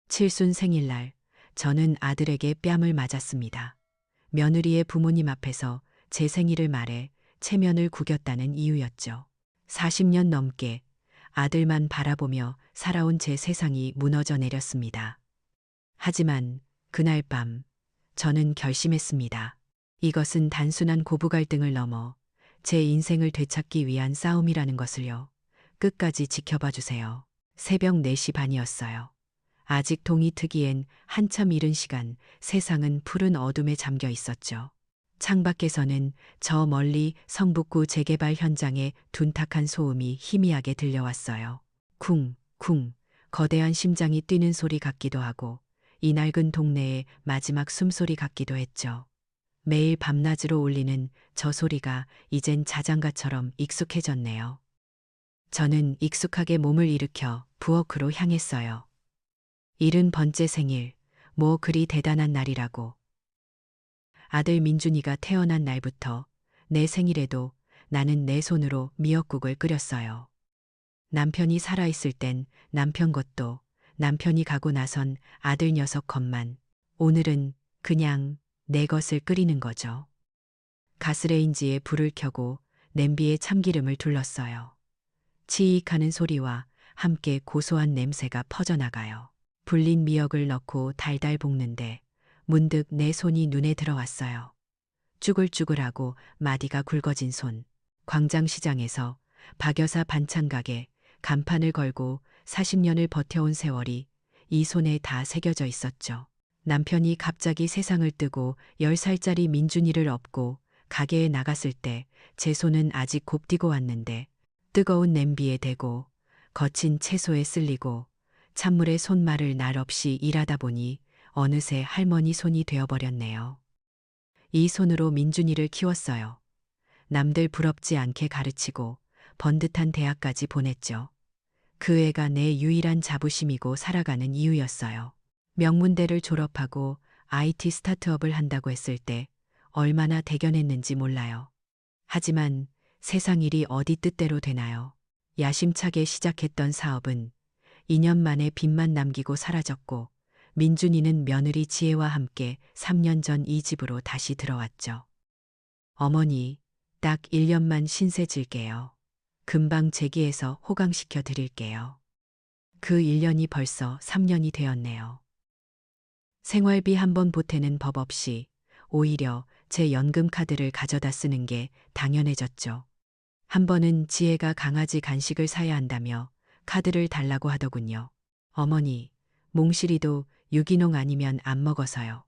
칠순 생일날 저는 아들에게 뺨을 맞았습니다. 며느리의 부모님 앞에서 제 생일을 말해 체면을 구겼다는 이유였죠. 40년 넘게 아들만 바라보며 살아온 제 세상이 무너져 내렸습니다. 하지만 그날 밤 저는 결심했습니다. 이것은 단순한 고부 갈등을 넘어 제 인생을 되찾기 위한 싸움이라는 것을요. 끝까지 지켜봐 주세요. 새벽 4시 반이었어요. 아직 동이 트기엔 한참 이른 시간, 세상은 푸른 어둠에 잠겨 있었죠. 창밖에서는 저 멀리 성북구 재개발 현장의 둔탁한 소음이 희미하게 들려왔어요. 쿵, 쿵, 거대한 심장이 뛰는 소리 같기도 하고, 이 낡은 동네의 마지막 숨소리 같기도 했죠. 매일 밤낮으로 울리는 저 소리가 이젠 자장가처럼 익숙해졌네요. 저는 익숙하게 몸을 일으켜 부엌으로 향했어요. 70번째 생일, 뭐 그리 대단한 날이라고. 아들 민준이가 태어난 날부터 내 생일에도 나는 내 손으로 미역국을 끓였어요. 남편이 살아있을 땐 남편 것도, 남편이 가고 나선 아들 녀석 것만. 오늘은 그냥 내 것을 끓이는 거죠. 가스레인지에 불을 켜고 냄비에 참기름을 둘렀어요. 치익하는 소리와 함께 고소한 냄새가 퍼져나가요. 불린 미역을 넣고 달달 볶는데 문득 내 손이 눈에 들어왔어요. 쭈글쭈글하고 마디가 굵어진 손. 광장시장에서 박여사 반찬가게 간판을 걸고 40년을 버텨온 세월이 이 손에 다 새겨져 있었죠. 남편이 갑자기 세상을 뜨고 10살짜리 민준이를 업고 가게에 나갔을 때 제 손은 아직 곱디고 왔는데 뜨거운 냄비에 대고 거친 채소에 쓸리고 찬물에 손말을 날 없이 일하다 보니 어느새 할머니 손이 되어버렸네요. 이 손으로 민준이를 키웠어요. 남들 부럽지 않게 가르치고 번듯한 대학까지 보냈죠. 그 애가 내 유일한 자부심이고 살아가는 이유였어요. 명문대를 졸업하고 IT 스타트업을 한다고 했을 때 얼마나 대견했는지 몰라요. 하지만 세상 일이 어디 뜻대로 되나요? 야심차게 시작했던 사업은 2년 만에 빚만 남기고 사라졌고 민준이는 며느리 지혜와 함께 3년 전 이 집으로 다시 들어왔죠. 어머니, 딱 1년만 신세 질게요. 금방 제기해서 호강시켜 드릴게요. 그 1년이 벌써 3년이 되었네요. 생활비 한 번 보태는 법 없이 오히려 제 연금 카드를 가져다 쓰는 게 당연해졌죠. 한 번은 지혜가 강아지 간식을 사야 한다며 카드를 달라고 하더군요. 어머니, 몽실이도 유기농 아니면 안 먹어서요.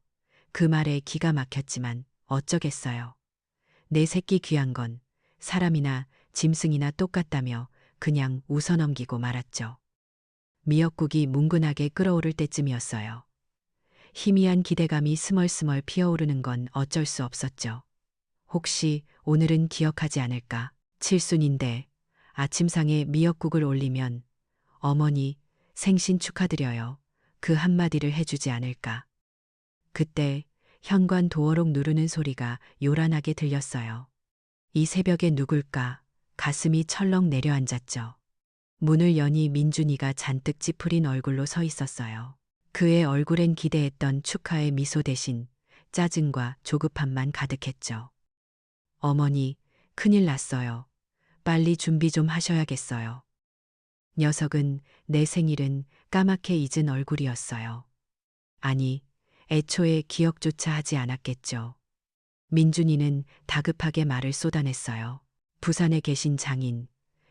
그 말에 기가 막혔지만 어쩌겠어요. 내 새끼 귀한 건 사람이나 짐승이나 똑같다며 그냥 웃어넘기고 말았죠. 미역국이 뭉근하게 끓어오를 때쯤이었어요. 희미한 기대감이 스멀스멀 피어오르는 건 어쩔 수 없었죠. 혹시 오늘은 기억하지 않을까? 칠순인데 아침상에 미역국을 올리면 어머니 생신 축하드려요. 그 한마디를 해주지 않을까. 그때 현관 도어록 누르는 소리가 요란하게 들렸어요. 이 새벽에 누굴까? 가슴이 철렁 내려앉았죠. 문을 여니 민준이가 잔뜩 찌푸린 얼굴로 서 있었어요. 그의 얼굴엔 기대했던 축하의 미소 대신 짜증과 조급함만 가득했죠. 어머니, 큰일 났어요. 빨리 준비 좀 하셔야겠어요. 녀석은 내 생일은 까맣게 잊은 얼굴이었어요. 아니, 애초에 기억조차 하지 않았겠죠. 민준이는 다급하게 말을 쏟아냈어요. 부산에 계신 장인,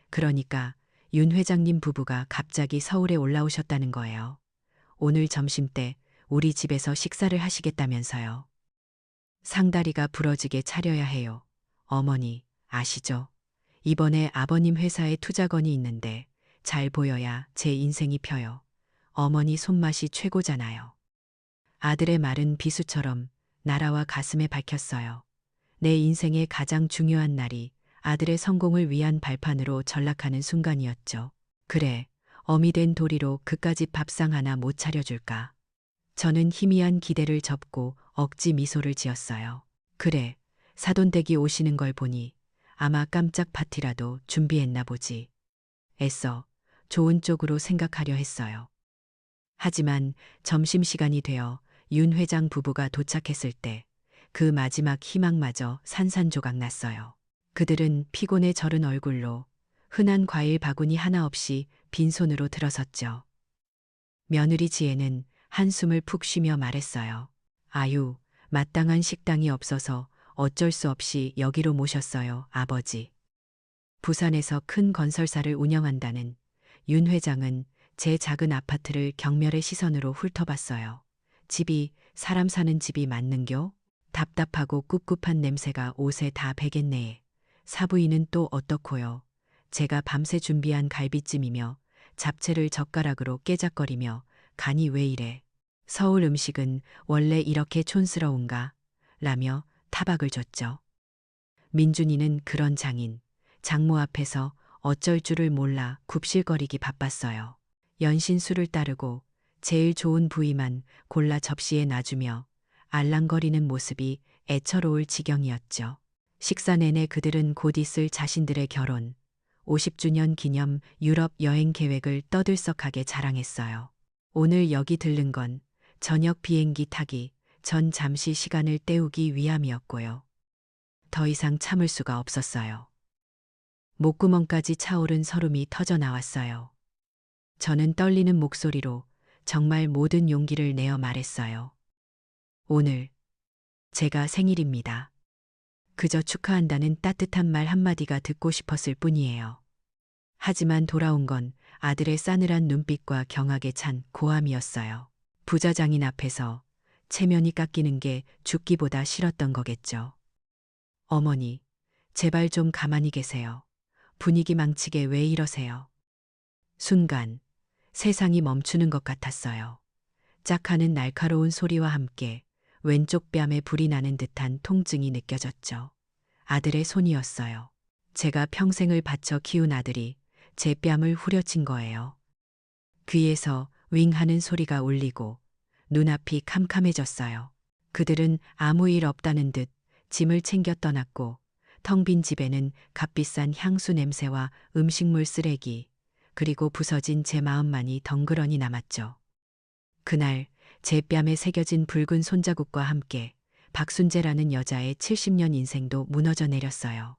그러니까 윤 회장님 부부가 갑자기 서울에 올라오셨다는 거예요. 오늘 점심때 우리 집에서 식사를 하시겠다면서요. 상다리가 부러지게 차려야 해요. 어머니, 아시죠? 이번에 아버님 회사에 투자건이 있는데 잘 보여야 제 인생이 펴요. 어머니 손맛이 최고잖아요. 아들의 말은 비수처럼 나라와 가슴에 박혔어요. 내 인생의 가장 중요한 날이 아들의 성공을 위한 발판으로 전락하는 순간이었죠. 그래, 어미 된 도리로 그까짓 밥상 하나 못 차려줄까. 저는 희미한 기대를 접고 억지 미소를 지었어요. 그래, 사돈댁이 오시는 걸 보니 아마 깜짝 파티라도 준비했나 보지. 애써 좋은 쪽으로 생각하려 했어요. 하지만 점심시간이 되어 윤 회장 부부가 도착했을 때 그 마지막 희망마저 산산조각 났어요. 그들은 피곤에 절은 얼굴로 흔한 과일 바구니 하나 없이 빈손으로 들어섰죠. 며느리 지혜는 한숨을 푹 쉬며 말했어요. 아유, 마땅한 식당이 없어서 어쩔 수 없이 여기로 모셨어요, 아버지. 부산에서 큰 건설사를 운영한다는 윤 회장은 제 작은 아파트를 경멸의 시선으로 훑어봤어요. 집이 사람 사는 집이 맞는겨? 답답하고 꿉꿉한 냄새가 옷에 다 배겠네. 사부인은 또 어떻고요? 제가 밤새 준비한 갈비찜이며 잡채를 젓가락으로 깨작거리며 간이 왜 이래? 서울 음식은 원래 이렇게 촌스러운가? 라며 타박을 줬죠. 민준이는 그런 장인, 장모 앞에서 어쩔 줄을 몰라 굽실거리기 바빴어요. 연신 술을 따르고 제일 좋은 부위만 골라 접시에 놔주며 알랑거리는 모습이 애처로울 지경이었죠. 식사 내내 그들은 곧 있을 자신들의 결혼, 50주년 기념 유럽 여행 계획을 떠들썩하게 자랑했어요. 오늘 여기 들른 건 저녁 비행기 타기 전 잠시 시간을 때우기 위함이었고요. 더 이상 참을 수가 없었어요. 목구멍까지 차오른 설움이 터져 나왔어요. 저는 떨리는 목소리로 정말 모든 용기를 내어 말했어요. 오늘 제가 생일입니다. 그저 축하한다는 따뜻한 말 한마디가 듣고 싶었을 뿐이에요. 하지만 돌아온 건 아들의 싸늘한 눈빛과 경악에 찬 고함이었어요. 부자장인 앞에서 체면이 깎이는 게 죽기보다 싫었던 거겠죠. 어머니, 제발 좀 가만히 계세요. 분위기 망치게 왜 이러세요? 순간 세상이 멈추는 것 같았어요. 짝하는 날카로운 소리와 함께 왼쪽 뺨에 불이 나는 듯한 통증이 느껴졌죠. 아들의 손이었어요. 제가 평생을 바쳐 키운 아들이 제 뺨을 후려친 거예요. 귀에서 윙 하는 소리가 울리고 눈앞이 캄캄해졌어요. 그들은 아무 일 없다는 듯 짐을 챙겨 떠났고 텅 빈 집에는 값비싼 향수 냄새와 음식물 쓰레기, 그리고 부서진 제 마음만이 덩그러니 남았죠. 그날 제 뺨에 새겨진 붉은 손자국과 함께 박순재라는 여자의 70년 인생도 무너져 내렸어요.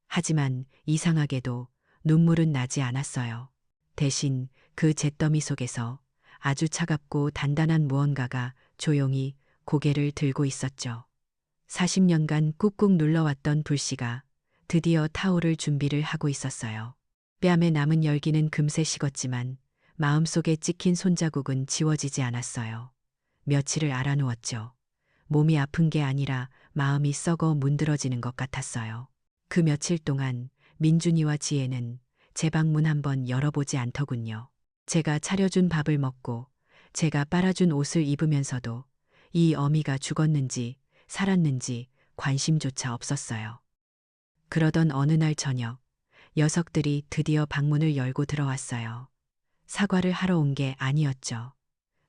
하지만 이상하게도 눈물은 나지 않았어요. 대신 그 잿더미 속에서 아주 차갑고 단단한 무언가가 조용히 고개를 들고 있었죠. 40년간 꾹꾹 눌러왔던 불씨가 드디어 타오를 준비를 하고 있었어요. 뺨에 남은 열기는 금세 식었지만 마음속에 찍힌 손자국은 지워지지 않았어요. 며칠을 알아누웠죠. 몸이 아픈 게 아니라 마음이 썩어 문드러지는 것 같았어요. 그 며칠 동안 민준이와 지혜는 제 방문 한번 열어보지 않더군요. 제가 차려준 밥을 먹고 제가 빨아준 옷을 입으면서도 이 어미가 죽었는지 살았는지 관심조차 없었어요. 그러던 어느 날 저녁, 녀석들이 드디어 방문을 열고 들어왔어요. 사과를 하러 온 게 아니었죠.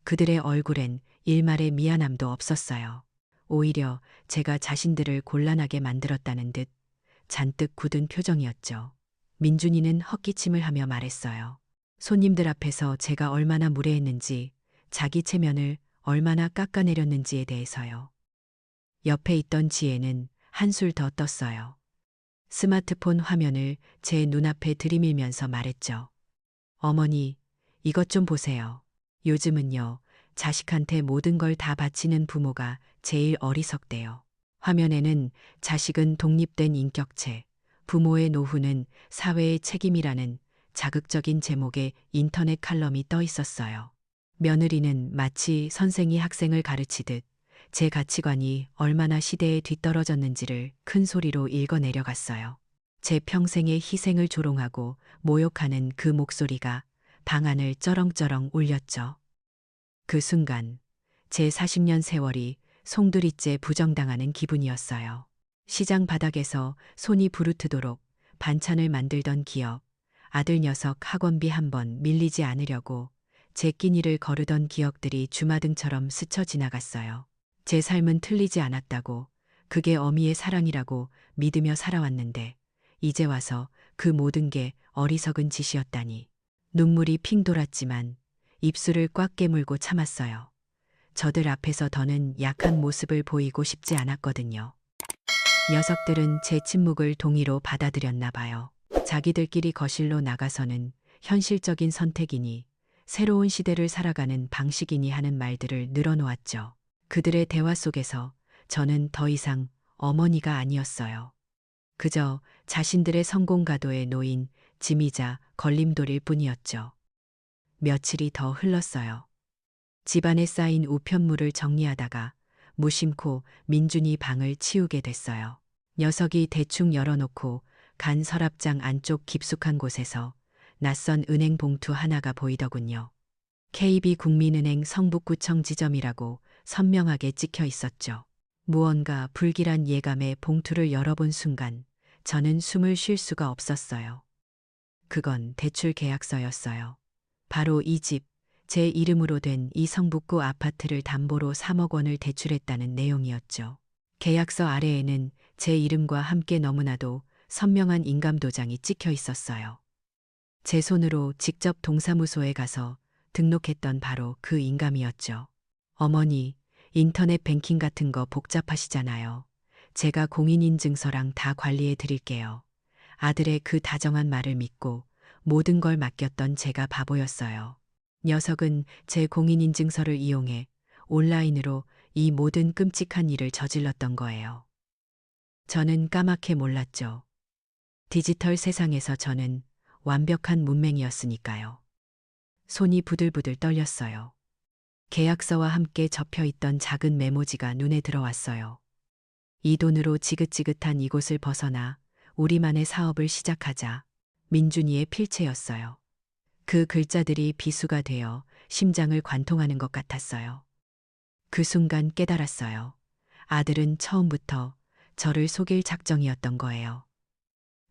그들의 얼굴엔 일말의 미안함도 없었어요. 오히려 제가 자신들을 곤란하게 만들었다는 듯 잔뜩 굳은 표정이었죠. 민준이는 헛기침을 하며 말했어요. 손님들 앞에서 제가 얼마나 무례했는지, 자기 체면을 얼마나 깎아내렸는지에 대해서요. 옆에 있던 지혜는 한술 더 떴어요. 스마트폰 화면을 제 눈앞에 들이밀면서 말했죠. 어머니, 이것 좀 보세요. 요즘은요, 자식한테 모든 걸 다 바치는 부모가 제일 어리석대요. 화면에는 자식은 독립된 인격체, 부모의 노후는 사회의 책임이라는 자극적인 제목의 인터넷 칼럼이 떠 있었어요. 며느리는 마치 선생이 학생을 가르치듯 제 가치관이 얼마나 시대에 뒤떨어졌는지를 큰 소리로 읽어내려갔어요. 제 평생의 희생을 조롱하고 모욕하는 그 목소리가 방 안을 쩌렁쩌렁 울렸죠. 그 순간 제 40년 세월이 송두리째 부정당하는 기분이었어요. 시장 바닥에서 손이 부르트도록 반찬을 만들던 기억, 아들 녀석 학원비 한 번 밀리지 않으려고 제 끼니를 거르던 기억들이 주마등처럼 스쳐 지나갔어요. 제 삶은 틀리지 않았다고, 그게 어미의 사랑이라고 믿으며 살아왔는데 이제 와서 그 모든 게 어리석은 짓이었다니. 눈물이 핑 돌았지만 입술을 꽉 깨물고 참았어요. 저들 앞에서 더는 약한 모습을 보이고 싶지 않았거든요. 녀석들은 제 침묵을 동의로 받아들였나 봐요. 자기들끼리 거실로 나가서는 현실적인 선택이니 새로운 시대를 살아가는 방식이니 하는 말들을 늘어놓았죠. 그들의 대화 속에서 저는 더 이상 어머니가 아니었어요. 그저 자신들의 성공 가도에 놓인 짐이자 걸림돌일 뿐이었죠. 며칠이 더 흘렀어요. 집안에 쌓인 우편물을 정리하다가 무심코 민준이 방을 치우게 됐어요. 녀석이 대충 열어놓고 간 서랍장 안쪽 깊숙한 곳에서 낯선 은행 봉투 하나가 보이더군요. KB국민은행 성북구청 지점이라고 선명하게 찍혀 있었죠. 무언가 불길한 예감에 봉투를 열어본 순간 저는 숨을 쉴 수가 없었어요. 그건 대출 계약서였어요. 바로 이 집, 제 이름으로 된 이 성북구 아파트를 담보로 3억 원을 대출했다는 내용이었죠. 계약서 아래에는 제 이름과 함께 너무나도 선명한 인감도장이 찍혀 있었어요. 제 손으로 직접 동사무소에 가서 등록했던 바로 그 인감이었죠. 어머니, 인터넷 뱅킹 같은 거 복잡하시잖아요. 제가 공인인증서랑 다 관리해 드릴게요. 아들의 그 다정한 말을 믿고 모든 걸 맡겼던 제가 바보였어요. 녀석은 제 공인인증서를 이용해 온라인으로 이 모든 끔찍한 일을 저질렀던 거예요. 저는 까맣게 몰랐죠. 디지털 세상에서 저는 완벽한 문맹이었으니까요. 손이 부들부들 떨렸어요. 계약서와 함께 접혀 있던 작은 메모지가 눈에 들어왔어요. 이 돈으로 지긋지긋한 이곳을 벗어나 우리만의 사업을 시작하자. 민준이의 필체였어요. 그 글자들이 비수가 되어 심장을 관통하는 것 같았어요. 그 순간 깨달았어요. 아들은 처음부터 저를 속일 작정이었던 거예요.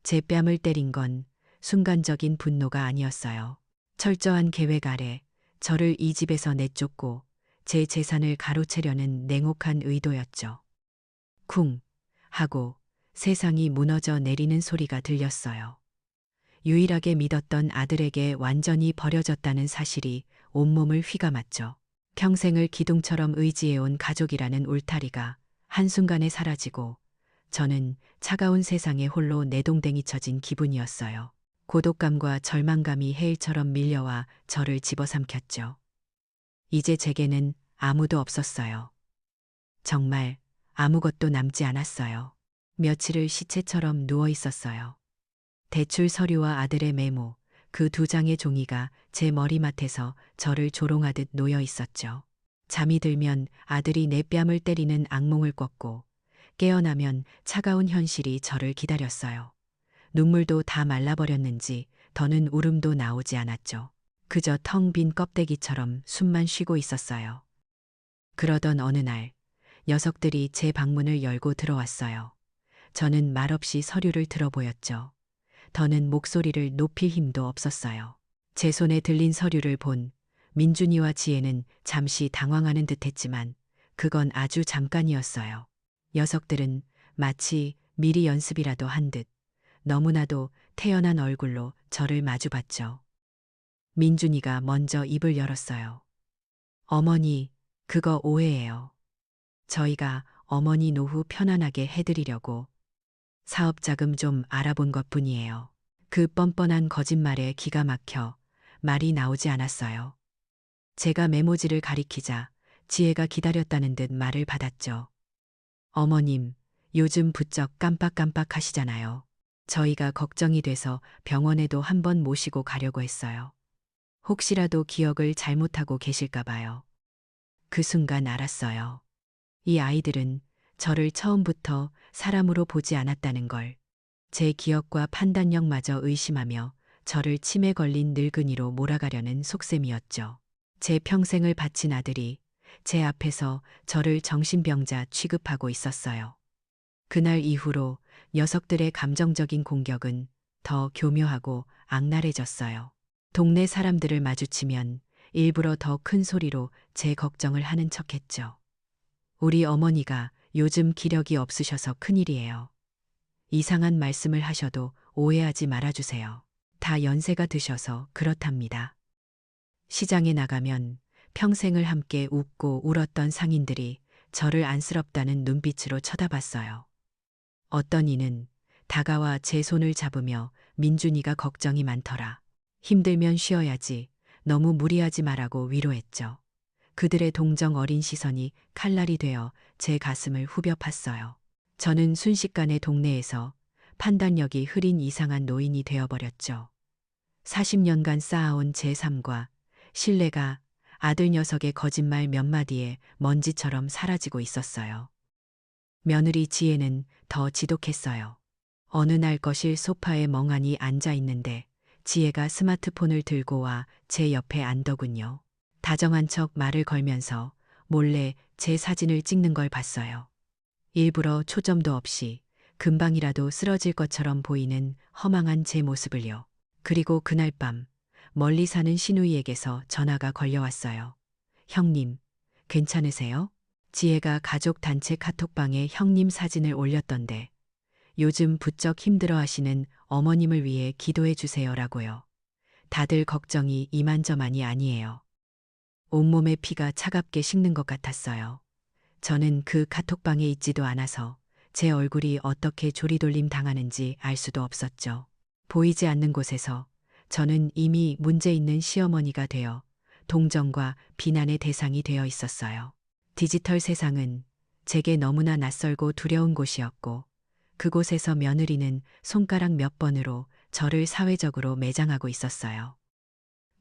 제 뺨을 때린 건 순간적인 분노가 아니었어요. 철저한 계획 아래 저를 이 집에서 내쫓고 제 재산을 가로채려는 냉혹한 의도였죠. 쿵 하고 세상이 무너져 내리는 소리가 들렸어요. 유일하게 믿었던 아들에게 완전히 버려졌다는 사실이 온몸을 휘감았죠. 평생을 기둥처럼 의지해온 가족이라는 울타리가 한순간에 사라지고 저는 차가운 세상에 홀로 내동댕이 쳐진 기분이었어요. 고독감과 절망감이 해일처럼 밀려와 저를 집어삼켰죠. 이제 제게는 아무도 없었어요. 정말 아무것도 남지 않았어요. 며칠을 시체처럼 누워 있었어요. 대출 서류와 아들의 메모, 그 두 장의 종이가 제 머리맡에서 저를 조롱하듯 놓여 있었죠. 잠이 들면 아들이 내 뺨을 때리는 악몽을 꿨고 깨어나면 차가운 현실이 저를 기다렸어요. 눈물도 다 말라버렸는지 더는 울음도 나오지 않았죠. 그저 텅 빈 껍데기처럼 숨만 쉬고 있었어요. 그러던 어느 날 녀석들이 제 방문을 열고 들어왔어요. 저는 말없이 서류를 들어보였죠. 더는 목소리를 높일 힘도 없었어요. 제 손에 들린 서류를 본 민준이와 지혜는 잠시 당황하는 듯했지만 그건 아주 잠깐이었어요. 녀석들은 마치 미리 연습이라도 한 듯 너무나도 태연한 얼굴로 저를 마주봤죠. 민준이가 먼저 입을 열었어요. 어머니, 그거 오해예요. 저희가 어머니 노후 편안하게 해드리려고 사업 자금 좀 알아본 것뿐이에요. 그 뻔뻔한 거짓말에 기가 막혀 말이 나오지 않았어요. 제가 메모지를 가리키자 지혜가 기다렸다는 듯 말을 받았죠. 어머님, 요즘 부쩍 깜빡깜빡 하시잖아요. 저희가 걱정이 돼서 병원에도 한번 모시고 가려고 했어요. 혹시라도 기억을 잘못하고 계실까 봐요. 그 순간 알았어요. 이 아이들은 저를 처음부터 사람으로 보지 않았다는 걸. 제 기억과 판단력마저 의심하며 저를 치매 걸린 늙은이로 몰아가려는 속셈이었죠. 제 평생을 바친 아들이 제 앞에서 저를 정신병자 취급하고 있었어요. 그날 이후로 녀석들의 감정적인 공격은 더 교묘하고 악랄해졌어요. 동네 사람들을 마주치면 일부러 더 큰 소리로 제 걱정을 하는 척했죠. 우리 어머니가 요즘 기력이 없으셔서 큰일이에요. 이상한 말씀을 하셔도 오해하지 말아주세요. 다 연세가 드셔서 그렇답니다. 시장에 나가면 평생을 함께 웃고 울었던 상인들이 저를 안쓰럽다는 눈빛으로 쳐다봤어요. 어떤 이는 다가와 제 손을 잡으며 민준이가 걱정이 많더라. 힘들면 쉬어야지. 너무 무리하지 말라고 위로했죠. 그들의 동정 어린 시선이 칼날이 되어 제 가슴을 후벼 팠어요. 저는 순식간에 동네에서 판단력이 흐린 이상한 노인이 되어버렸죠. 40년간 쌓아온 제 삶과 신뢰가 아들 녀석의 거짓말 몇 마디에 먼지처럼 사라지고 있었어요. 며느리 지혜는 더 지독했어요. 어느 날 거실 소파에 멍하니 앉아 있는데 지혜가 스마트폰을 들고 와 제 옆에 앉더군요. 다정한 척 말을 걸면서 몰래 제 사진을 찍는 걸 봤어요. 일부러 초점도 없이 금방이라도 쓰러질 것처럼 보이는 허망한 제 모습을요. 그리고 그날 밤 멀리 사는 시누이에게서 전화가 걸려왔어요. 형님, 괜찮으세요? 지혜가 가족 단체 카톡방에 형님 사진을 올렸던데 요즘 부쩍 힘들어 하시는 어머님을 위해 기도해 주세요라고요. 다들 걱정이 이만저만이 아니에요. 온몸에 피가 차갑게 식는 것 같았어요. 저는 그 카톡방에 있지도 않아서 제 얼굴이 어떻게 조리돌림 당하는지 알 수도 없었죠. 보이지 않는 곳에서 저는 이미 문제 있는 시어머니가 되어 동정과 비난의 대상이 되어 있었어요. 디지털 세상은 제게 너무나 낯설고 두려운 곳이었고 그곳에서 며느리는 손가락 몇 번으로 저를 사회적으로 매장하고 있었어요.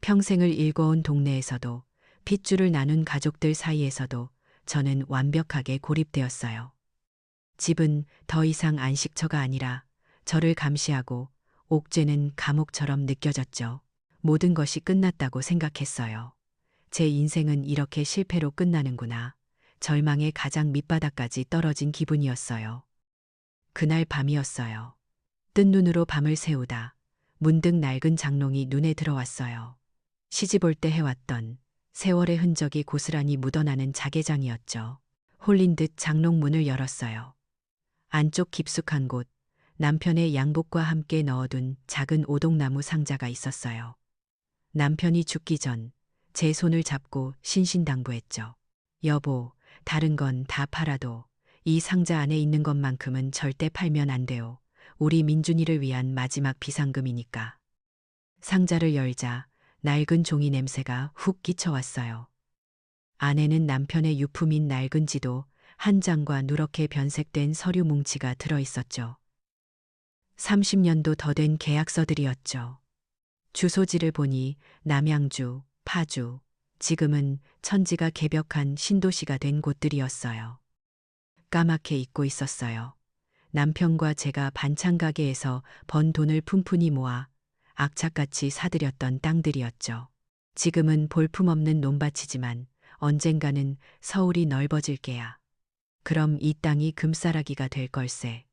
평생을 일궈온 동네에서도 핏줄을 나눈 가족들 사이에서도 저는 완벽하게 고립되었어요. 집은 더 이상 안식처가 아니라 저를 감시하고 옥죄는 감옥처럼 느껴졌죠. 모든 것이 끝났다고 생각했어요. 제 인생은 이렇게 실패로 끝나는구나. 절망의 가장 밑바닥까지 떨어진 기분이었어요. 그날 밤이었어요. 뜬 눈으로 밤을 새우다 문득 낡은 장롱이 눈에 들어왔어요. 시집 올 때 해왔던 세월의 흔적이 고스란히 묻어나는 자개장이었죠. 홀린 듯 장롱 문을 열었어요. 안쪽 깊숙한 곳 남편의 양복과 함께 넣어둔 작은 오동나무 상자가 있었어요. 남편이 죽기 전 제 손을 잡고 신신당부했죠. 여보, 다른 건 다 팔아도 이 상자 안에 있는 것만큼은 절대 팔면 안 돼요. 우리 민준이를 위한 마지막 비상금이니까. 상자를 열자 낡은 종이 냄새가 훅 끼쳐왔어요. 안에는 남편의 유품인 낡은 지도 한 장과 누렇게 변색된 서류 뭉치가 들어있었죠. 30년도 더 된 계약서들이었죠. 주소지를 보니 남양주, 파주, 지금은 천지가 개벽한 신도시가 된 곳들이었어요. 까맣게 잊고 있었어요. 남편과 제가 반찬 가게에서 번 돈을 푼푼히 모아 악착같이 사들였던 땅들이었죠. 지금은 볼품없는 논밭이지만 언젠가는 서울이 넓어질 게야. 그럼 이 땅이 금싸라기가 될 걸세.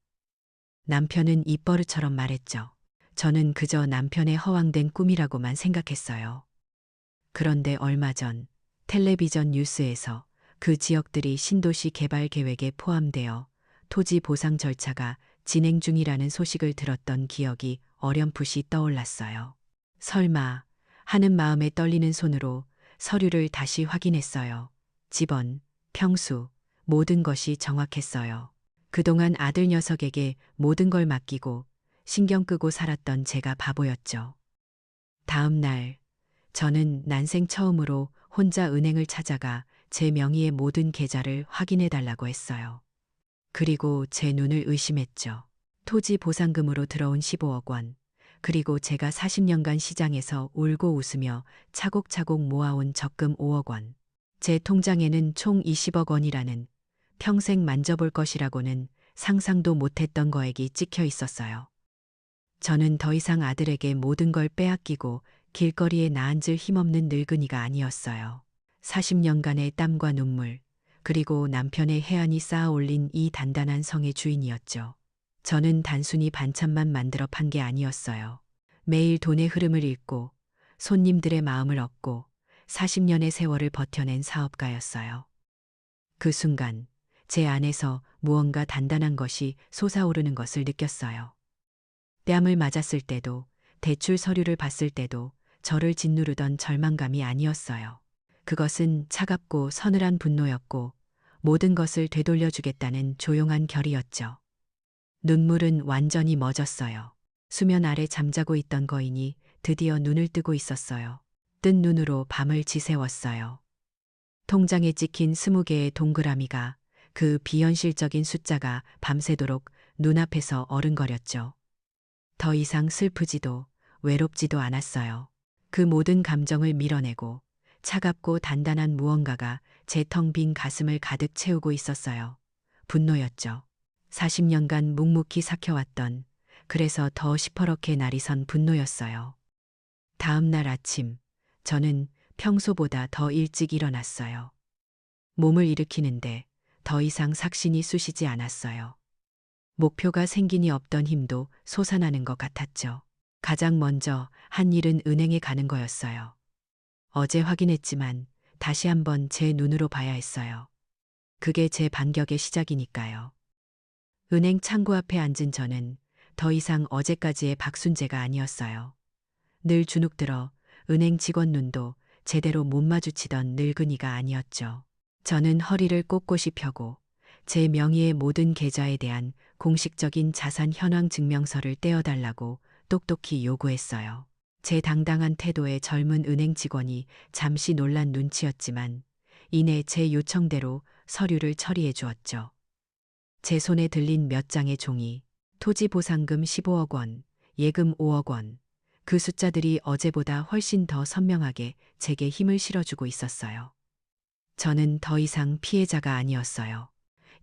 남편은 입버릇처럼 말했죠. 저는 그저 남편의 허황된 꿈이라고만 생각했어요. 그런데 얼마 전 텔레비전 뉴스에서 그 지역들이 신도시 개발 계획에 포함되어 토지 보상 절차가 진행 중이라는 소식을 들었던 기억이 어렴풋이 떠올랐어요. 설마 하는 마음에 떨리는 손으로 서류를 다시 확인했어요. 집원, 평수, 모든 것이 정확했어요. 그동안 아들 녀석에게 모든 걸 맡기고 신경 끄고 살았던 제가 바보였죠. 다음 날 저는 난생 처음으로 혼자 은행을 찾아가 제 명의의 모든 계좌를 확인해 달라고 했어요. 그리고 제 눈을 의심했죠. 토지 보상금으로 들어온 15억 원, 그리고 제가 40년간 시장에서 울고 웃으며 차곡차곡 모아온 적금 5억 원. 제 통장에는 총 20억 원이라는 평생 만져볼 것이라고는 상상도 못했던 거액이 찍혀 있었어요. 저는 더 이상 아들에게 모든 걸 빼앗기고 길거리에 나앉을 힘없는 늙은이가 아니었어요. 40년간의 땀과 눈물, 그리고 남편의 해안이 쌓아 올린 이 단단한 성의 주인이었죠. 저는 단순히 반찬만 만들어 판 게 아니었어요. 매일 돈의 흐름을 읽고 손님들의 마음을 얻고 40년의 세월을 버텨낸 사업가였어요. 그 순간 제 안에서 무언가 단단한 것이 솟아오르는 것을 느꼈어요. 뺨을 맞았을 때도, 대출 서류를 봤을 때도, 저를 짓누르던 절망감이 아니었어요. 그것은 차갑고 서늘한 분노였고 모든 것을 되돌려주겠다는 조용한 결의였죠. 눈물은 완전히 멎었어요. 수면 아래 잠자고 있던 거인이 드디어 눈을 뜨고 있었어요. 뜬 눈으로 밤을 지새웠어요. 통장에 찍힌 20개의 동그라미가, 그 비현실적인 숫자가 밤새도록 눈앞에서 어른거렸죠. 더 이상 슬프지도 외롭지도 않았어요. 그 모든 감정을 밀어내고 차갑고 단단한 무언가가 제 텅 빈 가슴을 가득 채우고 있었어요. 분노였죠. 40년간 묵묵히 삭혀왔던, 그래서 더 시퍼렇게 날이 선 분노였어요. 다음 날 아침, 저는 평소보다 더 일찍 일어났어요. 몸을 일으키는데 더 이상 삭신이 쑤시지 않았어요. 목표가 생기니 없던 힘도 솟아나는 것 같았죠. 가장 먼저 한 일은 은행에 가는 거였어요. 어제 확인했지만 다시 한번 제 눈으로 봐야 했어요. 그게 제 반격의 시작이니까요. 은행 창구 앞에 앉은 저는 더 이상 어제까지의 박순재가 아니었어요. 늘 주눅들어 은행 직원 눈도 제대로 못 마주치던 늙은이가 아니었죠. 저는 허리를 꼿꼿이 펴고 제 명의의 모든 계좌에 대한 공식적인 자산 현황 증명서를 떼어달라고 똑똑히 요구했어요. 제 당당한 태도에 젊은 은행 직원이 잠시 놀란 눈치였지만 이내 제 요청대로 서류를 처리해 주었죠. 제 손에 들린 몇 장의 종이, 토지 보상금 15억 원, 예금 5억 원, 그 숫자들이 어제보다 훨씬 더 선명하게 제게 힘을 실어주고 있었어요. 저는 더 이상 피해자가 아니었어요.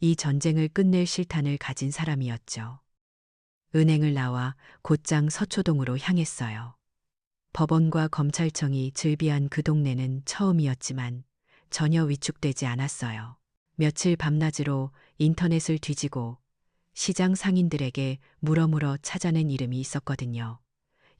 이 전쟁을 끝낼 실탄을 가진 사람이었죠. 은행을 나와 곧장 서초동으로 향했어요. 법원과 검찰청이 즐비한 그 동네는 처음이었지만 전혀 위축되지 않았어요. 며칠 밤낮으로 인터넷을 뒤지고 시장 상인들에게 물어물어 찾아낸 이름이 있었거든요.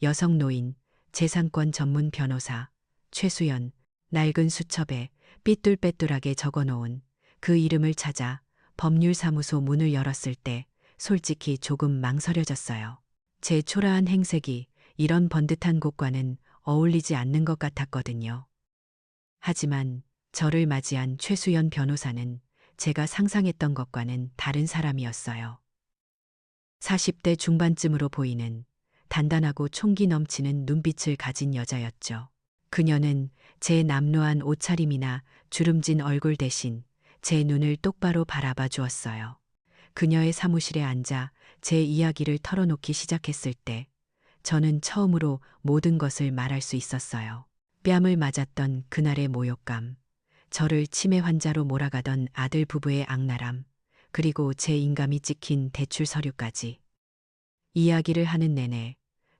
여성 노인, 재산권 전문 변호사, 최수연, 낡은 수첩에 삐뚤빼뚤하게 적어놓은 그 이름을 찾아 법률사무소 문을 열었을 때 솔직히 조금 망설여졌어요. 제 초라한 행색이 이런 번듯한 곳과는 어울리지 않는 것 같았거든요. 하지만 저를 맞이한 최수연 변호사는 제가 상상했던 것과는 다른 사람이었어요. 40대 중반쯤으로 보이는 단단하고 총기 넘치는 눈빛을 가진 여자였죠. 그녀는 제 남루한 옷차림이나 주름진 얼굴 대신 제 눈을 똑바로 바라봐 주었어요. 그녀의 사무실에 앉아 제 이야기를 털어놓기 시작했을 때 저는 처음으로 모든 것을 말할 수 있었어요. 뺨을 맞았던 그날의 모욕감, 저를 치매 환자로 몰아가던 아들 부부의 악랄함, 그리고 제 인감이 찍힌 대출 서류까지. 이야기를 하는 내내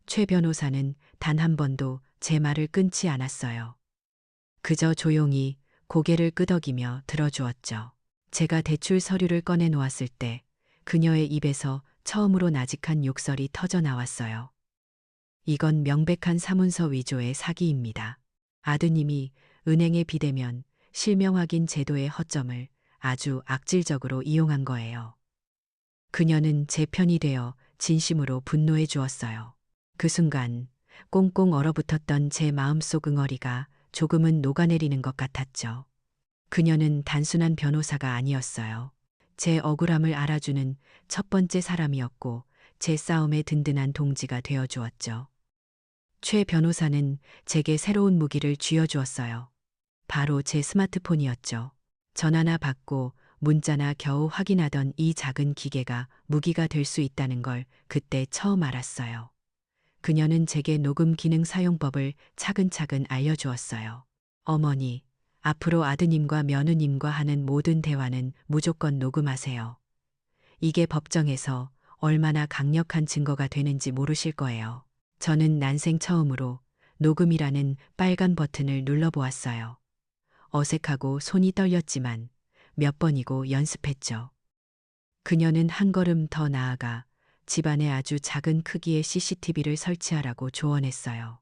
최 변호사는 단 한 번도 제 말을 끊지 않았어요. 그저 조용히 고개를 끄덕이며 들어주었죠. 제가 대출 서류를 꺼내 놓았을 때 그녀의 입에서 처음으로 나직한 욕설이 터져 나왔어요. 이건 명백한 사문서 위조의 사기입니다. 아드님이 은행에 비대면 실명 확인 제도의 허점을 아주 악질적으로 이용한 거예요. 그녀는 제 편이 되어 진심으로 분노해 주었어요. 그 순간 꽁꽁 얼어붙었던 제 마음속 응어리가 조금은 녹아내리는 것 같았죠. 그녀는 단순한 변호사가 아니었어요. 제 억울함을 알아주는 첫 번째 사람이었고 제 싸움의 든든한 동지가 되어 주었죠. 최 변호사는 제게 새로운 무기를 쥐어주었어요. 바로 제 스마트폰이었죠. 전화나 받고 문자나 겨우 확인하던 이 작은 기계가 무기가 될 수 있다는 걸 그때 처음 알았어요. 그녀는 제게 녹음 기능 사용법을 차근차근 알려주었어요. 어머니, 앞으로 아드님과 며느님과 하는 모든 대화는 무조건 녹음하세요. 이게 법정에서 얼마나 강력한 증거가 되는지 모르실 거예요. 저는 난생 처음으로 녹음이라는 빨간 버튼을 눌러보았어요. 어색하고 손이 떨렸지만 몇 번이고 연습했죠. 그녀는 한 걸음 더 나아가 집안에 아주 작은 크기의 CCTV를 설치하라고 조언했어요.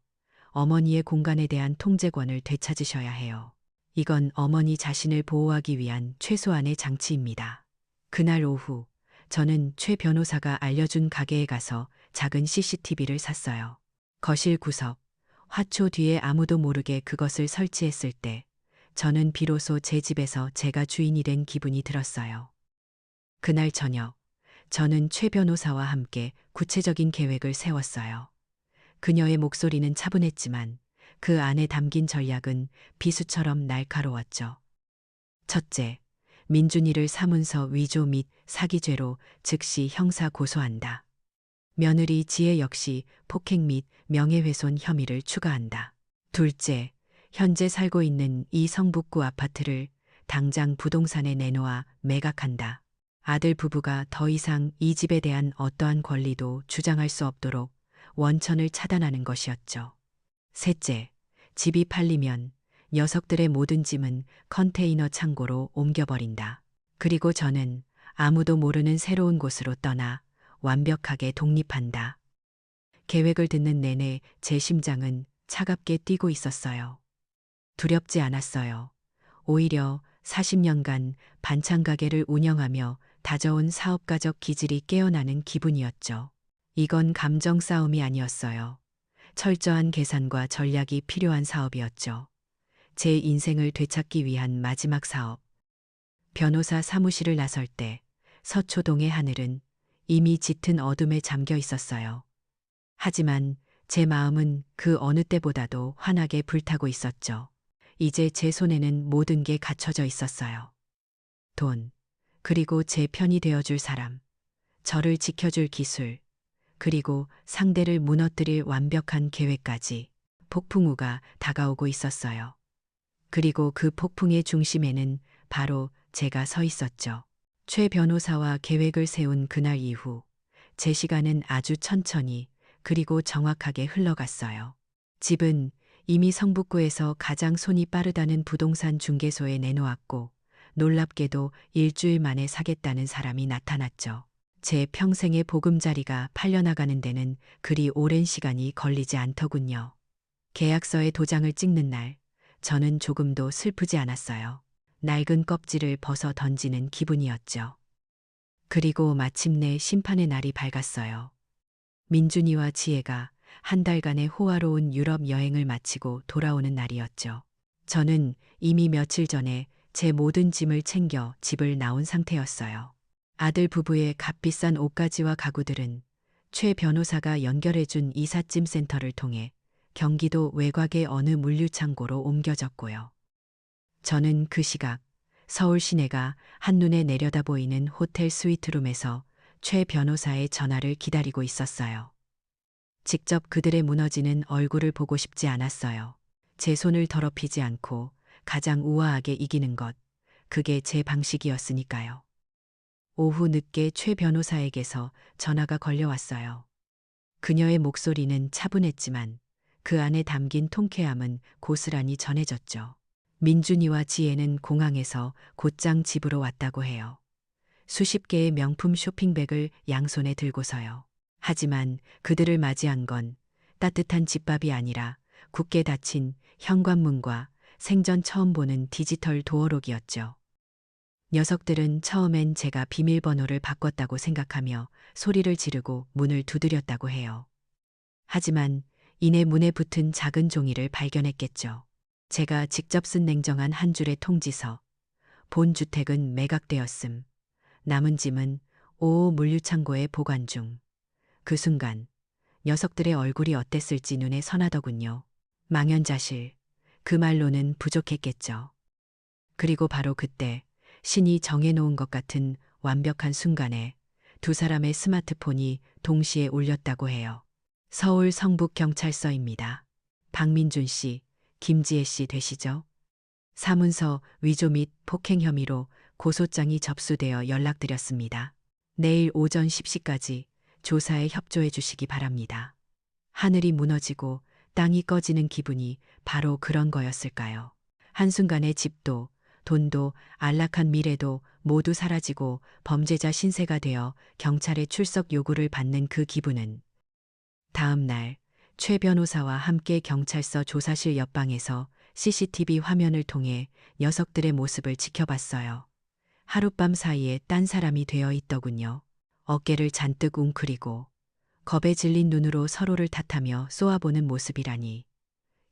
어머니의 공간에 대한 통제권을 되찾으셔야 해요. 이건 어머니 자신을 보호하기 위한 최소한의 장치입니다. 그날 오후 저는 최 변호사가 알려준 가게에 가서 작은 CCTV를 샀어요. 거실 구석, 화초 뒤에 아무도 모르게 그것을 설치했을 때 저는 비로소 제 집에서 제가 주인이 된 기분이 들었어요. 그날 저녁, 저는 최 변호사와 함께 구체적인 계획을 세웠어요. 그녀의 목소리는 차분했지만 그 안에 담긴 전략은 비수처럼 날카로웠죠. 첫째, 민준이를 사문서 위조 및 사기죄로 즉시 형사 고소한다. 며느리 지혜 역시 폭행 및 명예훼손 혐의를 추가한다. 둘째, 현재 살고 있는 이 성북구 아파트를 당장 부동산에 내놓아 매각한다. 아들 부부가 더 이상 이 집에 대한 어떠한 권리도 주장할 수 없도록 원천을 차단하는 것이었죠. 셋째, 집이 팔리면 녀석들의 모든 짐은 컨테이너 창고로 옮겨버린다. 그리고 저는 아무도 모르는 새로운 곳으로 떠나 완벽하게 독립한다. 계획을 듣는 내내 제 심장은 차갑게 뛰고 있었어요. 두렵지 않았어요. 오히려 40년간 반찬 가게를 운영하며 다져온 사업가적 기질이 깨어나는 기분이었죠. 이건 감정 싸움이 아니었어요. 철저한 계산과 전략이 필요한 사업이었죠. 제 인생을 되찾기 위한 마지막 사업. 변호사 사무실을 나설 때 서초동의 하늘은 이미 짙은 어둠에 잠겨 있었어요. 하지만 제 마음은 그 어느 때보다도 환하게 불타고 있었죠. 이제 제 손에는 모든 게 갖춰져 있었어요. 돈, 그리고 제 편이 되어줄 사람, 저를 지켜줄 기술, 그리고 상대를 무너뜨릴 완벽한 계획까지. 폭풍우가 다가오고 있었어요. 그리고 그 폭풍의 중심에는 바로 제가 서 있었죠. 최 변호사와 계획을 세운 그날 이후 제 시간은 아주 천천히 그리고 정확하게 흘러갔어요. 집은 이미 성북구에서 가장 손이 빠르다는 부동산 중개소에 내놓았고 놀랍게도 일주일 만에 사겠다는 사람이 나타났죠. 제 평생의 보금자리가 팔려나가는 데는 그리 오랜 시간이 걸리지 않더군요. 계약서에 도장을 찍는 날, 저는 조금도 슬프지 않았어요. 낡은 껍질을 벗어 던지는 기분이었죠. 그리고 마침내 심판의 날이 밝았어요. 민준이와 지혜가 한 달간의 호화로운 유럽 여행을 마치고 돌아오는 날이었죠. 저는 이미 며칠 전에 제 모든 짐을 챙겨 집을 나온 상태였어요. 아들 부부의 값비싼 옷가지와 가구들은 최 변호사가 연결해준 이삿짐 센터를 통해 경기도 외곽의 어느 물류창고로 옮겨졌고요. 저는 그 시각 서울 시내가 한눈에 내려다 보이는 호텔 스위트룸에서 최 변호사의 전화를 기다리고 있었어요. 직접 그들의 무너지는 얼굴을 보고 싶지 않았어요. 제 손을 더럽히지 않고 가장 우아하게 이기는 것, 그게 제 방식이었으니까요. 오후 늦게 최 변호사에게서 전화가 걸려왔어요. 그녀의 목소리는 차분했지만 그 안에 담긴 통쾌함은 고스란히 전해졌죠. 민준이와 지혜는 공항에서 곧장 집으로 왔다고 해요. 수십 개의 명품 쇼핑백을 양손에 들고서요. 하지만 그들을 맞이한 건 따뜻한 집밥이 아니라 굳게 닫힌 현관문과 생전 처음 보는 디지털 도어록이었죠. 녀석들은 처음엔 제가 비밀번호를 바꿨다고 생각하며 소리를 지르고 문을 두드렸다고 해요. 하지만 이내 문에 붙은 작은 종이를 발견했겠죠. 제가 직접 쓴 냉정한 한 줄의 통지서. 본 주택은 매각되었음. 남은 짐은 5호 물류창고에 보관 중. 그 순간 녀석들의 얼굴이 어땠을지 눈에 선하더군요. 망연자실. 그 말로는 부족했겠죠. 그리고 바로 그때 신이 정해놓은 것 같은 완벽한 순간에 두 사람의 스마트폰이 동시에 울렸다고 해요. 서울 성북경찰서입니다. 박민준 씨, 김지혜 씨 되시죠? 사문서 위조 및 폭행 혐의로 고소장이 접수되어 연락드렸습니다. 내일 오전 10시까지 조사에 협조해 주시기 바랍니다. 하늘이 무너지고 땅이 꺼지는 기분이 바로 그런 거였을까요? 한순간에 집도 돈도 안락한 미래도 모두 사라지고 범죄자 신세가 되어 경찰의 출석 요구를 받는 그 기분은 다음 날 최 변호사와 함께 경찰서 조사실 옆방에서 CCTV 화면을 통해 녀석들의 모습을 지켜봤어요. 하룻밤 사이에 딴 사람이 되어 있더군요. 어깨를 잔뜩 웅크리고 겁에 질린 눈으로 서로를 탓하며 쏘아보는 모습이라니.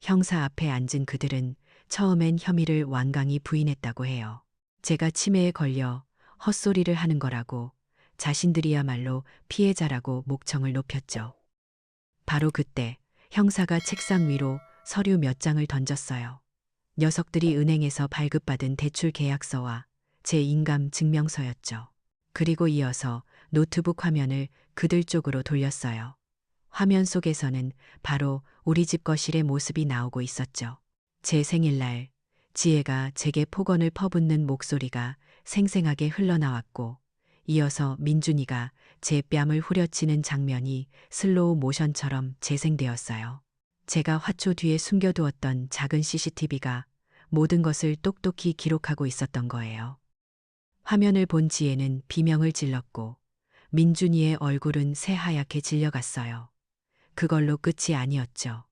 형사 앞에 앉은 그들은 처음엔 혐의를 완강히 부인했다고 해요. 제가 치매에 걸려 헛소리를 하는 거라고, 자신들이야말로 피해자라고 목청을 높였죠. 바로 그때 형사가 책상 위로 서류 몇 장을 던졌어요. 녀석들이 은행에서 발급받은 대출 계약서와 제 인감 증명서였죠. 그리고 이어서 노트북 화면을 그들 쪽으로 돌렸어요. 화면 속에서는 바로 우리 집 거실의 모습이 나오고 있었죠. 제 생일날 지혜가 제게 폭언을 퍼붓는 목소리가 생생하게 흘러나왔고, 이어서 민준이가 제 뺨을 후려치는 장면이 슬로우 모션처럼 재생되었어요. 제가 화초 뒤에 숨겨두었던 작은 CCTV가 모든 것을 똑똑히 기록하고 있었던 거예요. 화면을 본 지혜는 비명을 질렀고, 민준이의 얼굴은 새하얗게 질려갔어요. 그걸로 끝이 아니었죠.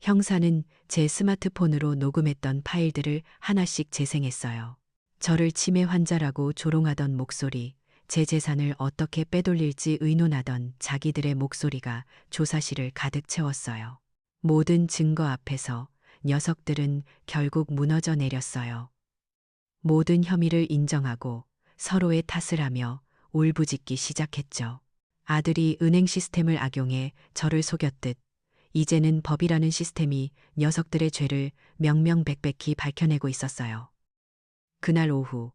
형사는 제 스마트폰으로 녹음했던 파일들을 하나씩 재생했어요. 저를 치매 환자라고 조롱하던 목소리, 제 재산을 어떻게 빼돌릴지 의논하던 자기들의 목소리가 조사실을 가득 채웠어요. 모든 증거 앞에서 녀석들은 결국 무너져 내렸어요. 모든 혐의를 인정하고 서로의 탓을 하며 울부짖기 시작했죠. 아들이 은행 시스템을 악용해 저를 속였듯 이제는 법이라는 시스템이 녀석들의 죄를 명명백백히 밝혀내고 있었어요. 그날 오후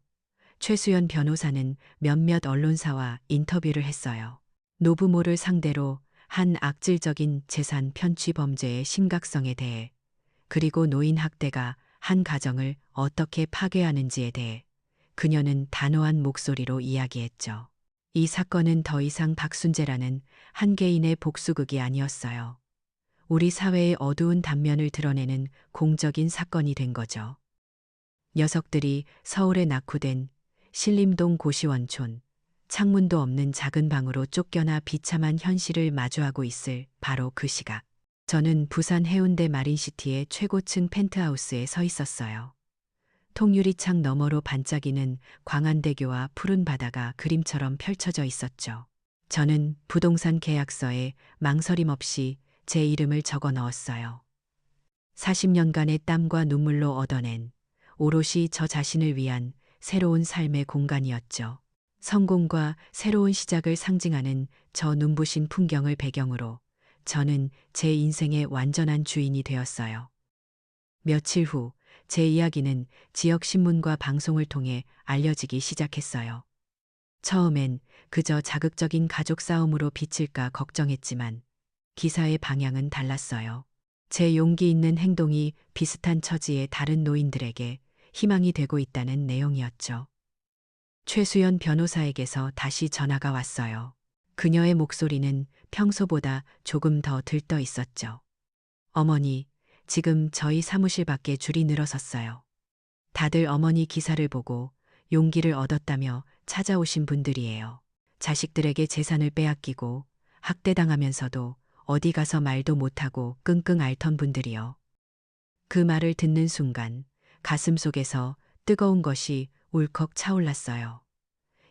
최수연 변호사는 몇몇 언론사와 인터뷰를 했어요. 노부모를 상대로 한 악질적인 재산 편취 범죄의 심각성에 대해, 그리고 노인 학대가 한 가정을 어떻게 파괴하는지에 대해 그녀는 단호한 목소리로 이야기했죠. 이 사건은 더 이상 박순재라는 한 개인의 복수극이 아니었어요. 우리 사회의 어두운 단면을 드러내는 공적인 사건이 된 거죠. 녀석들이 서울에 낙후된 신림동 고시원촌, 창문도 없는 작은 방으로 쫓겨나 비참한 현실을 마주하고 있을 바로 그 시각. 저는 부산 해운대 마린시티의 최고층 펜트하우스에 서 있었어요. 통유리창 너머로 반짝이는 광안대교와 푸른 바다가 그림처럼 펼쳐져 있었죠. 저는 부동산 계약서에 망설임 없이 제 이름을 적어 넣었어요. 40년간의 땀과 눈물로 얻어낸 오롯이 저 자신을 위한 새로운 삶의 공간이었죠. 성공과 새로운 시작을 상징하는 저 눈부신 풍경을 배경으로 저는 제 인생의 완전한 주인이 되었어요. 며칠 후 제 이야기는 지역 신문과 방송을 통해 알려지기 시작했어요. 처음엔 그저 자극적인 가족 싸움으로 비칠까 걱정했지만 기사의 방향은 달랐어요. 제 용기 있는 행동이 비슷한 처지의 다른 노인들에게 희망이 되고 있다는 내용이었죠. 최수연 변호사에게서 다시 전화가 왔어요. 그녀의 목소리는 평소보다 조금 더 들떠 있었죠. 어머니, 지금 저희 사무실 밖에 줄이 늘어섰어요. 다들 어머니 기사를 보고 용기를 얻었다며 찾아오신 분들이에요. 자식들에게 재산을 빼앗기고 학대당하면서도 어디 가서 말도 못하고 끙끙 앓던 분들이요. 그 말을 듣는 순간 가슴 속에서 뜨거운 것이 울컥 차올랐어요.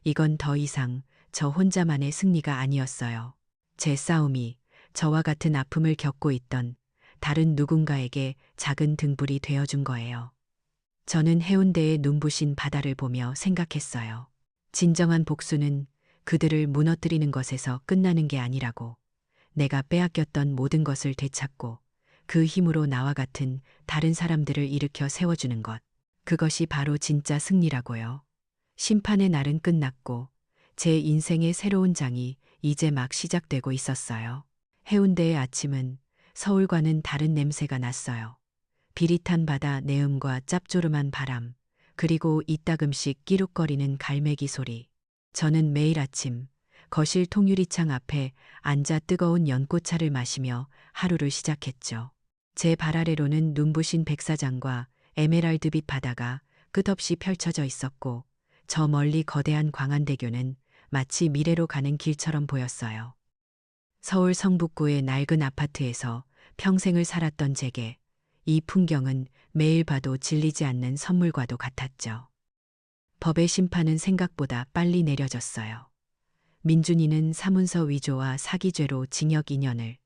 이건 더 이상 저 혼자만의 승리가 아니었어요. 제 싸움이 저와 같은 아픔을 겪고 있던 다른 누군가에게 작은 등불이 되어준 거예요. 저는 해운대의 눈부신 바다를 보며 생각했어요. 진정한 복수는 그들을 무너뜨리는 것에서 끝나는 게 아니라고. 내가 빼앗겼던 모든 것을 되찾고 그 힘으로 나와 같은 다른 사람들을 일으켜 세워주는 것. 그것이 바로 진짜 승리라고요. 심판의 날은 끝났고 제 인생의 새로운 장이 이제 막 시작되고 있었어요. 해운대의 아침은 서울과는 다른 냄새가 났어요. 비릿한 바다 내음과 짭조름한 바람, 그리고 이따금씩 끼룩거리는 갈매기 소리. 저는 매일 아침 거실 통유리창 앞에 앉아 뜨거운 연꽃차를 마시며 하루를 시작했죠. 제 발 아래로는 눈부신 백사장과 에메랄드빛 바다가 끝없이 펼쳐져 있었고, 저 멀리 거대한 광안대교는 마치 미래로 가는 길처럼 보였어요. 서울 성북구의 낡은 아파트에서 평생을 살았던 제게 이 풍경은 매일 봐도 질리지 않는 선물과도 같았죠. 법의 심판은 생각보다 빨리 내려졌어요. 민준이는 사문서 위조와 사기죄로 징역 2년을,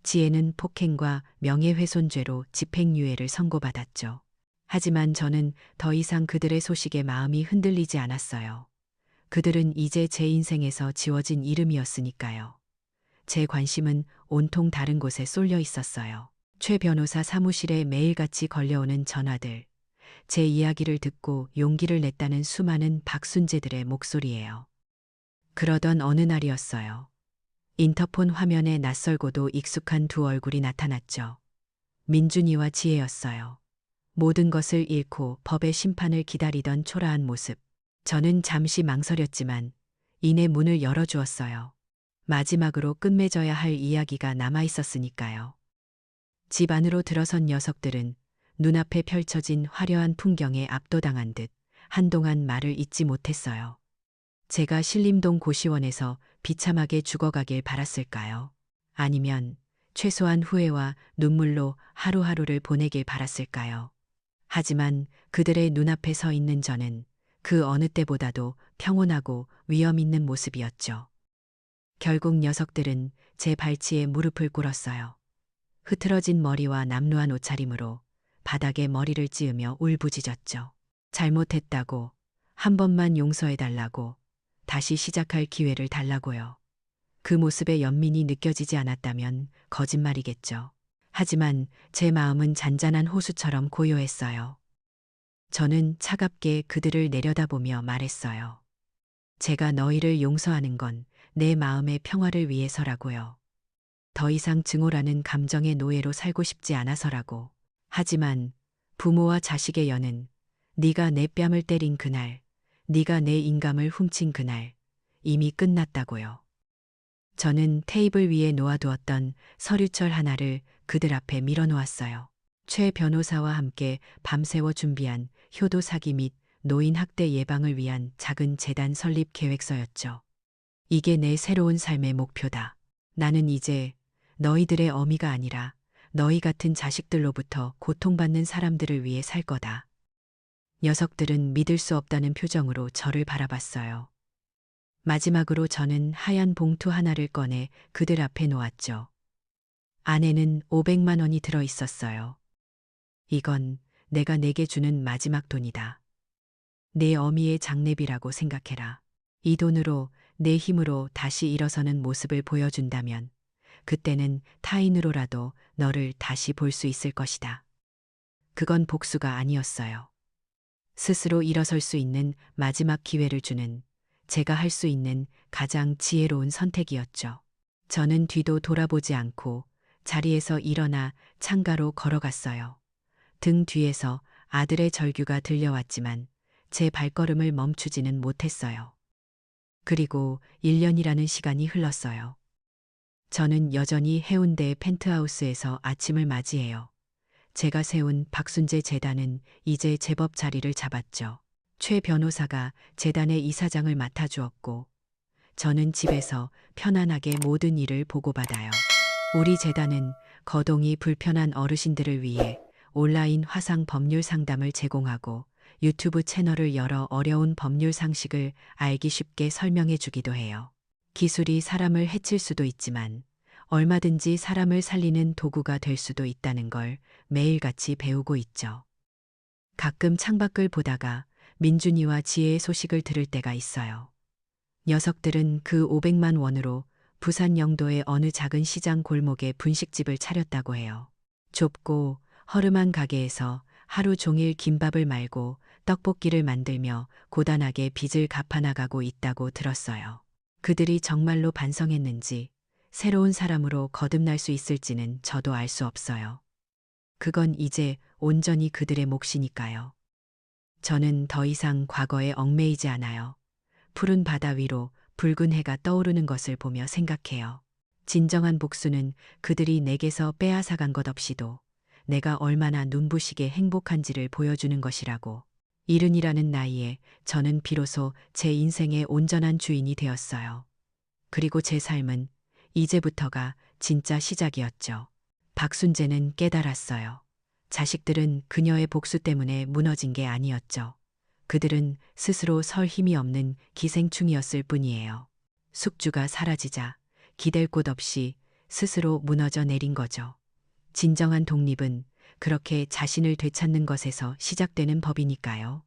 지혜는 폭행과 명예훼손죄로 집행유예를 선고받았죠. 하지만 저는 더 이상 그들의 소식에 마음이 흔들리지 않았어요. 그들은 이제 제 인생에서 지워진 이름이었으니까요. 제 관심은 온통 다른 곳에 쏠려 있었어요. 최 변호사 사무실에 매일같이 걸려오는 전화들. 제 이야기를 듣고 용기를 냈다는 수많은 박순재들의 목소리예요. 그러던 어느 날이었어요. 인터폰 화면에 낯설고도 익숙한 두 얼굴이 나타났죠. 민준이와 지혜였어요. 모든 것을 잃고 법의 심판을 기다리던 초라한 모습. 저는 잠시 망설였지만 이내 문을 열어주었어요. 마지막으로 끝맺어야 할 이야기가 남아 있었으니까요. 집 안으로 들어선 녀석들은 눈앞에 펼쳐진 화려한 풍경에 압도당한 듯 한동안 말을 잇지 못했어요. 제가 신림동 고시원에서 비참하게 죽어가길 바랐을까요? 아니면 최소한 후회와 눈물로 하루하루를 보내길 바랐을까요? 하지만 그들의 눈앞에 서 있는 저는 그 어느 때보다도 평온하고 위험 있는 모습이었죠. 결국 녀석들은 제 발치에 무릎을 꿇었어요. 흐트러진 머리와 남루한 옷차림으로 바닥에 머리를 찌으며 울부짖었죠. 잘못했다고, 한 번만 용서해달라고, 다시 시작할 기회를 달라고요. 그 모습에 연민이 느껴지지 않았다면 거짓말이겠죠. 하지만 제 마음은 잔잔한 호수처럼 고요했어요. 저는 차갑게 그들을 내려다보며 말했어요. 제가 너희를 용서하는 건 내 마음의 평화를 위해서라고요. 더 이상 증오라는 감정의 노예로 살고 싶지 않아서라고. 하지만 부모와 자식의 연은 네가 내 뺨을 때린 그날, 네가 내 인감을 훔친 그날 이미 끝났다고요. 저는 테이블 위에 놓아두었던 서류철 하나를 그들 앞에 밀어놓았어요. 최 변호사와 함께 밤새워 준비한 효도 사기 및 노인 학대 예방을 위한 작은 재단 설립 계획서였죠. 이게 내 새로운 삶의 목표다. 나는 이제 너희들의 어미가 아니라 너희 같은 자식들로부터 고통받는 사람들을 위해 살 거다. 녀석들은 믿을 수 없다는 표정으로 저를 바라봤어요. 마지막으로 저는 하얀 봉투 하나를 꺼내 그들 앞에 놓았죠. 안에는 500만 원이 들어 있었어요. 이건 내가 내게 주는 마지막 돈이다. 내 어미의 장례비라고 생각해라. 이 돈으로 내 힘으로 다시 일어서는 모습을 보여준다면 그때는 타인으로라도 너를 다시 볼 수 있을 것이다. 그건 복수가 아니었어요. 스스로 일어설 수 있는 마지막 기회를 주는 제가 할 수 있는 가장 지혜로운 선택이었죠. 저는 뒤도 돌아보지 않고 자리에서 일어나 창가로 걸어갔어요. 등 뒤에서 아들의 절규가 들려왔지만 제 발걸음을 멈추지는 못했어요. 그리고 1년이라는 시간이 흘렀어요. 저는 여전히 해운대의 펜트하우스에서 아침을 맞이해요. 제가 세운 박순재 재단은 이제 제법 자리를 잡았죠. 최 변호사가 재단의 이사장을 맡아주었고 저는 집에서 편안하게 모든 일을 보고받아요. 우리 재단은 거동이 불편한 어르신들을 위해 온라인 화상 법률 상담을 제공하고 유튜브 채널을 열어 어려운 법률 상식을 알기 쉽게 설명해 주기도 해요. 기술이 사람을 해칠 수도 있지만 얼마든지 사람을 살리는 도구가 될 수도 있다는 걸 매일같이 배우고 있죠. 가끔 창밖을 보다가 민준이와 지혜의 소식을 들을 때가 있어요. 녀석들은 그 500만 원으로 부산 영도의 어느 작은 시장 골목에 분식집을 차렸다고 해요. 좁고 허름한 가게에서 하루 종일 김밥을 말고 떡볶이를 만들며 고단하게 빚을 갚아나가고 있다고 들었어요. 그들이 정말로 반성했는지 새로운 사람으로 거듭날 수 있을지는 저도 알 수 없어요. 그건 이제 온전히 그들의 몫이니까요. 저는 더 이상 과거에 얽매이지 않아요. 푸른 바다 위로 붉은 해가 떠오르는 것을 보며 생각해요. 진정한 복수는 그들이 내게서 빼앗아간 것 없이도 내가 얼마나 눈부시게 행복한지를 보여주는 것이라고. 70이라는 나이에 저는 비로소 제 인생의 온전한 주인이 되었어요. 그리고 제 삶은 이제부터가 진짜 시작이었죠. 박순재는 깨달았어요. 자식들은 그녀의 복수 때문에 무너진 게 아니었죠. 그들은 스스로 설 힘이 없는 기생충이었을 뿐이에요. 숙주가 사라지자 기댈 곳 없이 스스로 무너져 내린 거죠. 진정한 독립은 그렇게 자신을 되찾는 것에서 시작되는 법이니까요.